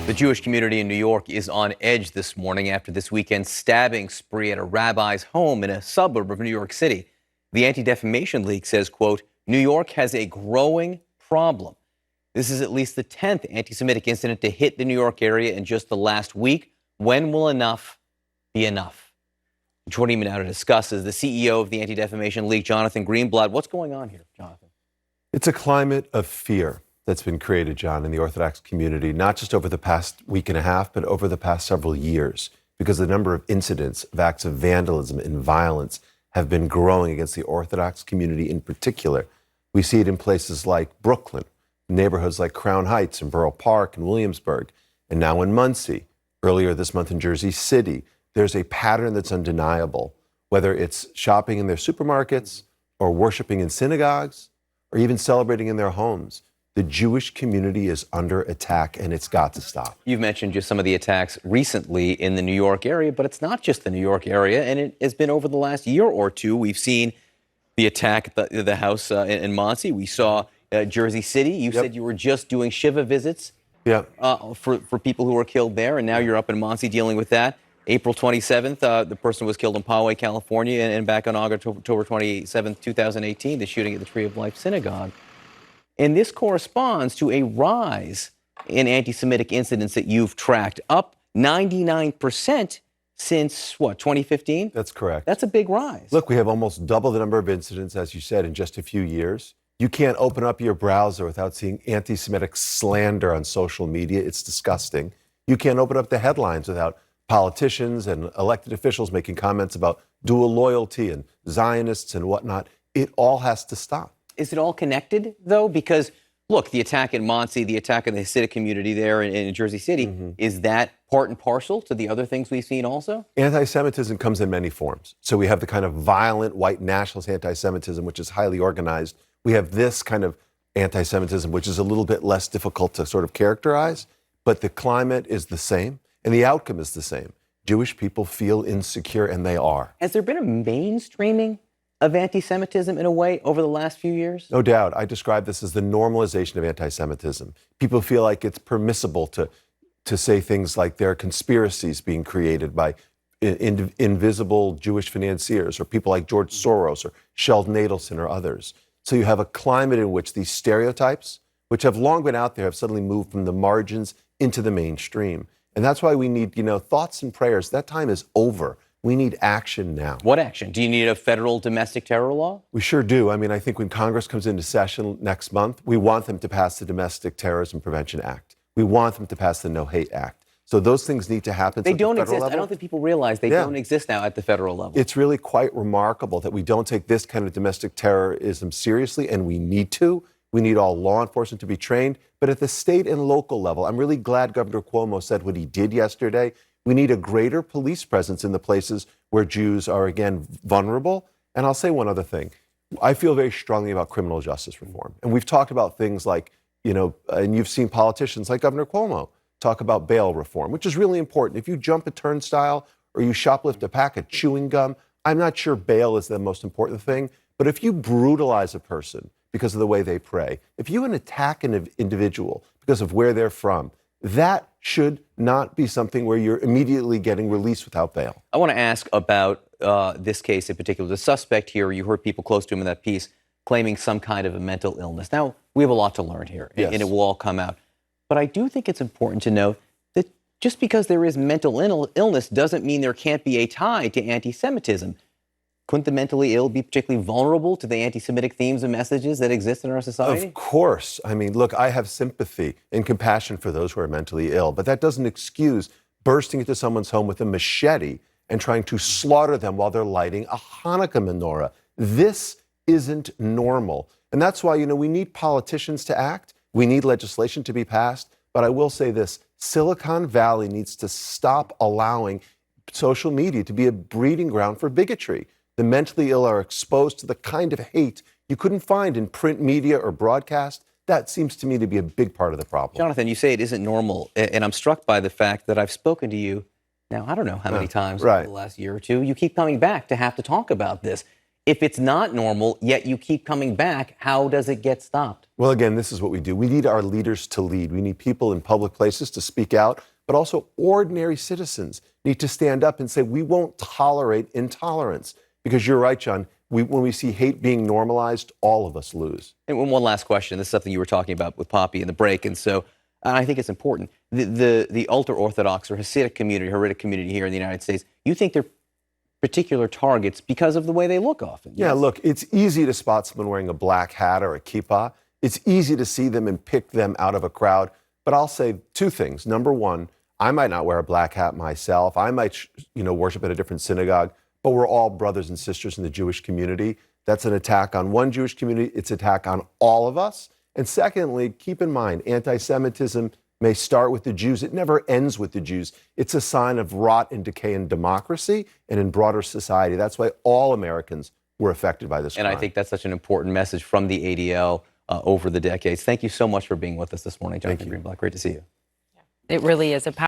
The Jewish community in New York is on edge this morning after this weekend's stabbing spree at a rabbi's home in a suburb of New York City. The Anti-Defamation League says, quote, New York has a growing problem. This is at least the 10th anti-Semitic incident to hit the New York area in just the last week. When will enough be enough? Joining me now to discuss is the CEO of the Anti-Defamation League, Jonathan Greenblatt. What's going on here, Jonathan? It's a climate of fear that's been created, John, in the Orthodox community, not just over the past week and a half, but over the past several years, because the number of incidents of acts of vandalism and violence have been growing against the Orthodox community in particular. We see it in places like Brooklyn, neighborhoods like Crown Heights and Borough Park and Williamsburg, and now in Monsey, earlier this month in Jersey City. There's a pattern that's undeniable, whether it's shopping in their supermarkets or worshiping in synagogues or even celebrating in their homes. The Jewish community is under attack, and it's got to stop. You've mentioned just some of the attacks recently in the New York area, but it's not just the New York area, and it has been over the last year or two. We've seen the attack at the house in Monsey. We saw Jersey City. You said you were just doing Shiva visits for people who were killed there, and now you're up in Monsey dealing with that. April 27th, the person was killed in Poway, California, and back on October 27th, 2018, the shooting at the Tree of Life Synagogue. And this corresponds to a rise in anti-Semitic incidents that you've tracked, up 99% since, 2015? That's correct. That's a big rise. Look, we have almost double the number of incidents, as you said, in just a few years. You can't open up your browser without seeing anti-Semitic slander on social media. It's disgusting. You can't open up the headlines without politicians and elected officials making comments about dual loyalty and Zionists and whatnot. It all has to stop. Is it all connected, though? Because, look, the attack in Monsey, the attack in the Hasidic community there in Jersey City, is that part and parcel to the other things we've seen also? Anti-Semitism comes in many forms. So we have the kind of violent white nationalist anti-Semitism, which is highly organized. We have this kind of anti-Semitism, which is a little bit less difficult to sort of characterize, but the climate is the same and the outcome is the same. Jewish people feel insecure, and they are. Has there been a mainstreaming of anti-Semitism in a way over the last few years? No doubt. I describe this as the normalization of anti-Semitism. People feel like it's permissible to say things like there are conspiracies being created by invisible Jewish financiers or people like George Soros or Sheldon Adelson or others. So you have a climate in which these stereotypes, which have long been out there, have suddenly moved from the margins into the mainstream. And that's why we need, thoughts and prayers. That time is over. We need action now. What action? Do you need a federal domestic terror law? We sure do. I mean, I think when Congress comes into session next month, we want them to pass the Domestic Terrorism Prevention Act. We want them to pass the No Hate Act. So those things need to happen. They don't exist. I don't think people realize they don't exist now at the federal level. It's really quite remarkable that we don't take this kind of domestic terrorism seriously, and we need to. We need all law enforcement to be trained. But at the state and local level, I'm really glad Governor Cuomo said what he did yesterday. We need a greater police presence in the places where Jews are, again, vulnerable. And I'll say one other thing. I feel very strongly about criminal justice reform. And we've talked about things like, and you've seen politicians like Governor Cuomo talk about bail reform, which is really important. If you jump a turnstile or you shoplift a pack of chewing gum, I'm not sure bail is the most important thing. But if you brutalize a person because of the way they pray, if you attack an individual because of where they're from, that should not be something where you're immediately getting released without bail. I want to ask about this case in particular. The suspect here, you heard people close to him in that piece claiming some kind of a mental illness. Now, we have a lot to learn here, and it will all come out. But I do think it's important to note that just because there is mental illness doesn't mean there can't be a tie to anti-Semitism. Couldn't the mentally ill be particularly vulnerable to the anti-Semitic themes and messages that exist in our society? Of course. I mean, look, I have sympathy and compassion for those who are mentally ill, but that doesn't excuse bursting into someone's home with a machete and trying to slaughter them while they're lighting a Hanukkah menorah. This isn't normal. And that's why, we need politicians to act. We need legislation to be passed. But I will say this, Silicon Valley needs to stop allowing social media to be a breeding ground for bigotry. The mentally ill are exposed to the kind of hate you couldn't find in print media or broadcast. That seems to me to be a big part of the problem. Jonathan, you say it isn't normal, and I'm struck by the fact that I've spoken to you now, I don't know how many times over the last year or two. You keep coming back to have to talk about this. If it's not normal, yet you keep coming back, how does it get stopped? Well, again, this is what we do. We need our leaders to lead. We need people in public places to speak out, but also ordinary citizens need to stand up and say, we won't tolerate intolerance. Because you're right, John, when we see hate being normalized, all of us lose. And one last question. This is something you were talking about with Poppy in the break, and so I think it's important. The ultra-Orthodox or Hasidic community here in the United States, you think they're particular targets because of the way they look often? Yeah, look, it's easy to spot someone wearing a black hat or a kippah. It's easy to see them and pick them out of a crowd. But I'll say two things. Number one, I might not wear a black hat myself. I might, worship at a different synagogue, but we're all brothers and sisters in the Jewish community. That's an attack on one Jewish community. It's an attack on all of us. And secondly, keep in mind, anti-Semitism may start with the Jews. It never ends with the Jews. It's a sign of rot and decay in democracy and in broader society. That's why all Americans were affected by this crime. And I think that's such an important message from the ADL over the decades. Thank you so much for being with us this morning, Jonathan Greenblatt. Great to see you. It really is a